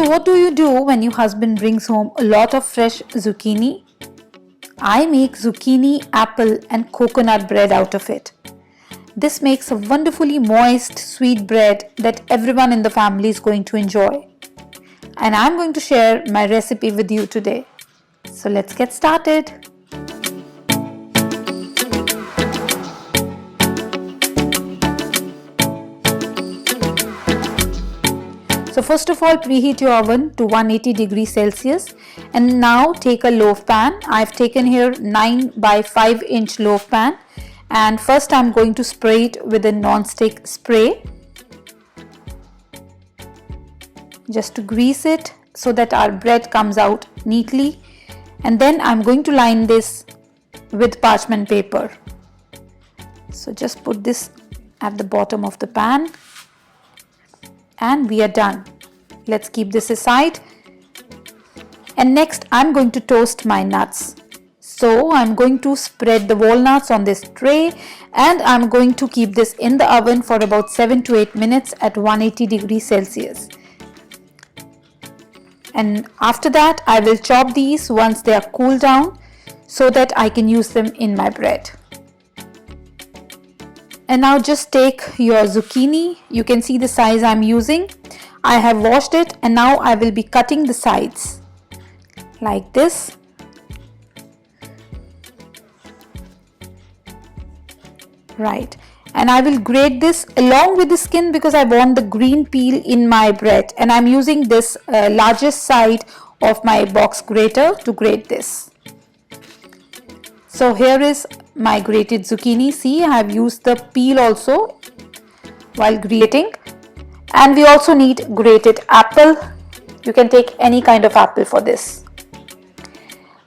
So what do you do when your husband brings home a lot of fresh zucchini? I make zucchini, apple and coconut bread out of it. This makes a wonderfully moist, sweet bread that everyone in the family is going to enjoy. And I'm going to share my recipe with you today. So let's get started. So first of all, preheat your oven to 180 degrees Celsius and now take a loaf pan. I've taken here 9 by 5 inch loaf pan, and first I'm going to spray it with a non-stick spray just to grease it so that our bread comes out neatly, and then I'm going to line this with parchment paper. So just put this at the bottom of the pan and we are done. Let's keep this aside. And next I'm going to toast my nuts. So I'm going to spread the walnuts on this tray and I'm going to keep this in the oven for about 7 to 8 minutes at 180 degrees Celsius. And after that I will chop these once they are cooled down so that I can use them in my bread. And now just take your zucchini. You can see the size I'm using. I have washed it and now I will be cutting the sides like this. Right. And I will grate this along with the skin because I want the green peel in my bread, and I'm using this largest side of my box grater to grate this. So here is my grated zucchini. See, I have used the peel also while grating, and we also need grated apple. You can take any kind of apple for this.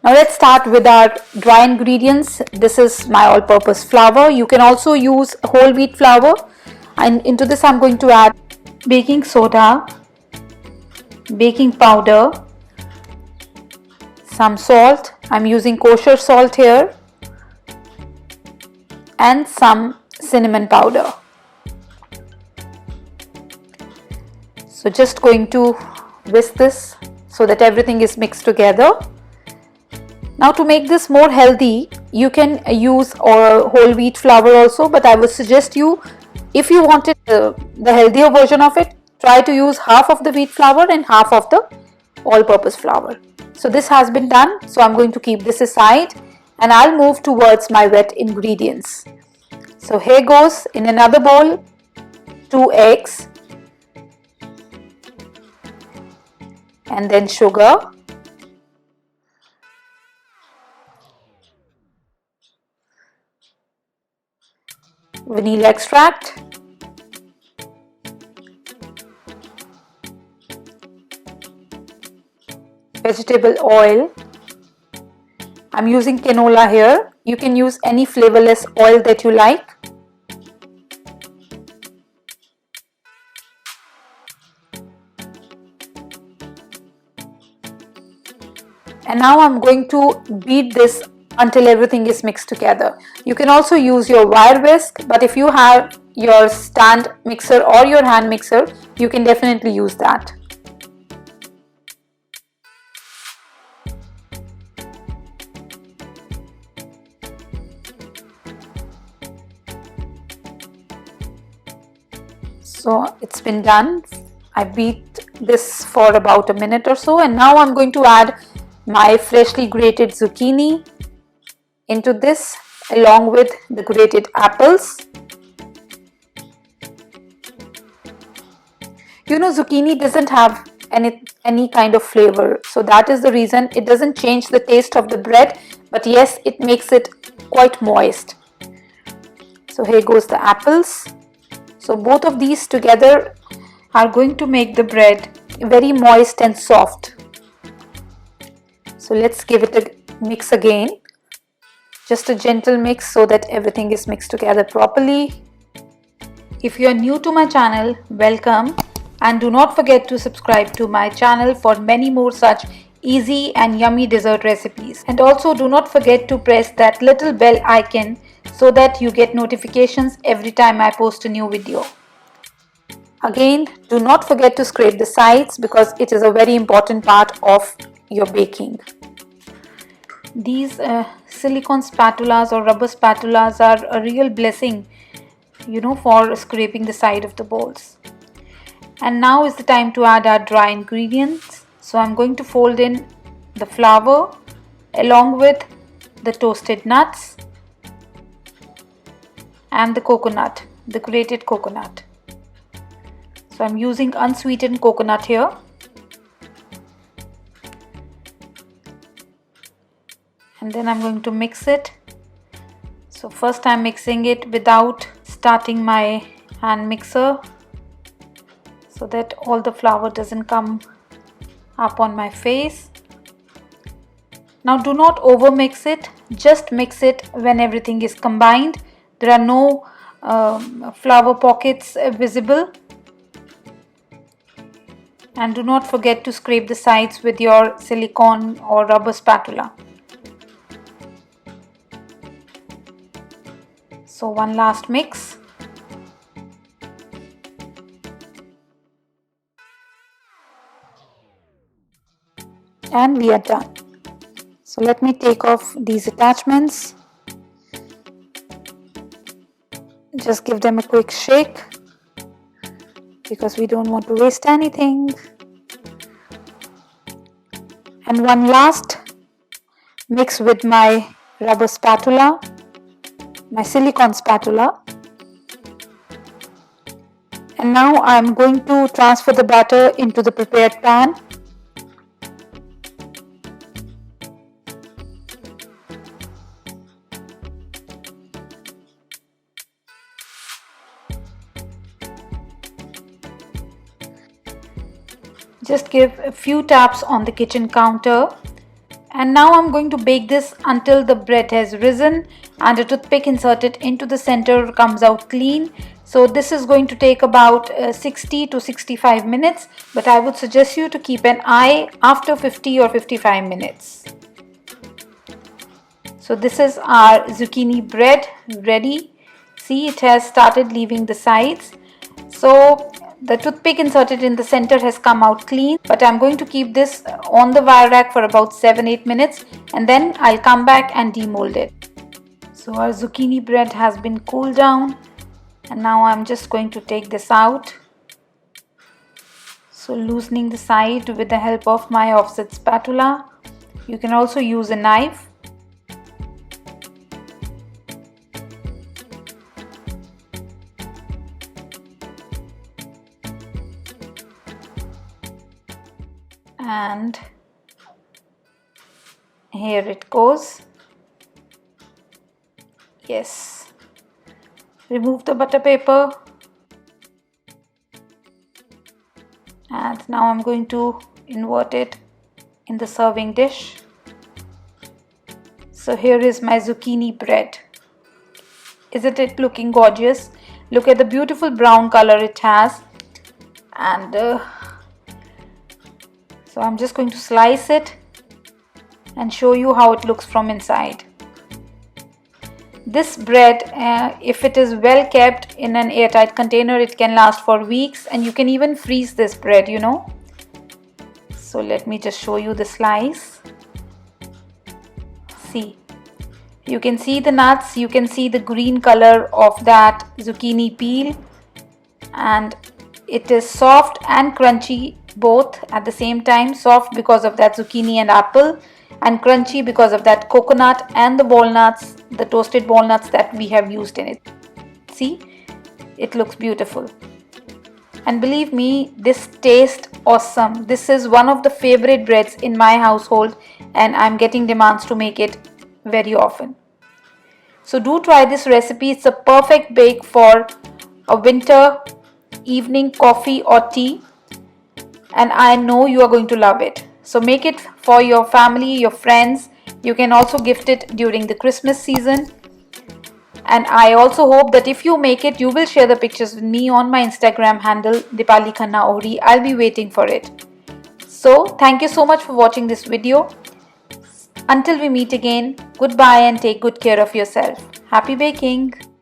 Now let's start with our dry ingredients. This is my all-purpose flour. You can also use whole wheat flour, and into this I'm going to add baking soda, baking powder, some salt. I'm using kosher salt here, and some cinnamon powder. So just going to whisk this so that everything is mixed together. Now to make this more healthy, you can use whole wheat flour also, but I would suggest you, if you wanted the healthier version of it, try to use half of the wheat flour and half of the all-purpose flour. So this has been done, so I'm going to keep this aside and I'll move towards my wet ingredients. So here goes. In another bowl, 2 eggs and then sugar, vanilla extract, vegetable oil. I'm using canola here. You can use any flavorless oil that you like. And now I'm going to beat this until everything is mixed together. You can also use your wire whisk, but if you have your stand mixer or your hand mixer, you can definitely use that. So it's been done. I beat this for about a minute or so, and now I'm going to add my freshly grated zucchini into this along with the grated apples. You know, zucchini doesn't have any kind of flavor, so that is the reason it doesn't change the taste of the bread, but yes, it makes it quite moist. So here goes the apples. So both of these together are going to make the bread very moist and soft. So let's give it a mix again. Just a gentle mix so that everything is mixed together properly. If you are new to my channel, welcome, and do not forget to subscribe to my channel for many more such easy and yummy dessert recipes. And also do not forget to press that little bell icon so that you get notifications every time I post a new video. Again, do not forget to scrape the sides because it is a very important part of your baking. These silicone spatulas or rubber spatulas are a real blessing, for scraping the side of the bowls. And now is the time to add our dry ingredients. So I'm going to fold in the flour along with the toasted nuts and the coconut, the grated coconut. So I'm using unsweetened coconut here. And then I'm going to mix it. So first I'm mixing it without starting my hand mixer, so that all the flour doesn't come up on my face. Now do not over mix it, just mix it when everything is combined. There are no flour pockets visible. And do not forget to scrape the sides with your silicone or rubber spatula. So one last mix. And we are done. So let me take off these attachments. Just give them a quick shake because we don't want to waste anything. And one last mix with my rubber spatula, my silicone spatula. And now I'm going to transfer the batter into the prepared pan. Just give a few taps on the kitchen counter. And now I'm going to bake this until the bread has risen and a toothpick inserted into the center comes out clean. So this is going to take about 60 to 65 minutes, but I would suggest you to keep an eye after 50 or 55 minutes. So this is our zucchini bread ready. See, it has started leaving the sides. So the toothpick inserted in the center has come out clean, but I'm going to keep this on the wire rack for about 7-8 minutes and then I'll come back and demold it. So our zucchini bread has been cooled down and now I'm just going to take this out. So loosening the side with the help of my offset spatula. You can also use a knife. And here it goes. Yes. Remove the butter paper. And now I'm going to invert it in the serving dish. So here is my zucchini bread. Isn't it looking gorgeous? Look at the beautiful brown color it has. And so I'm just going to slice it and show you how it looks from inside. This bread, if it is well kept in an airtight container, it can last for weeks and you can even freeze this bread, So let me just show you the slice. See, you can see the nuts, you can see the green color of that zucchini peel, and it is soft and crunchy both at the same time. Soft because of that zucchini and apple, and crunchy because of that coconut and the walnuts, the toasted walnuts that we have used in it. See, it looks beautiful. And believe me, this tastes awesome. This is one of the favorite breads in my household and I'm getting demands to make it very often. So do try this recipe. It's a perfect bake for a winter evening coffee or tea, and I know you are going to love it. So make it for your family, your friends. You can also gift it during the Christmas season. And I also hope that if you make it, you will share the pictures with me on my Instagram handle, Deepali Ohri. I'll be waiting for it. So thank you so much for watching this video. Until we meet again, goodbye and take good care of yourself. Happy baking!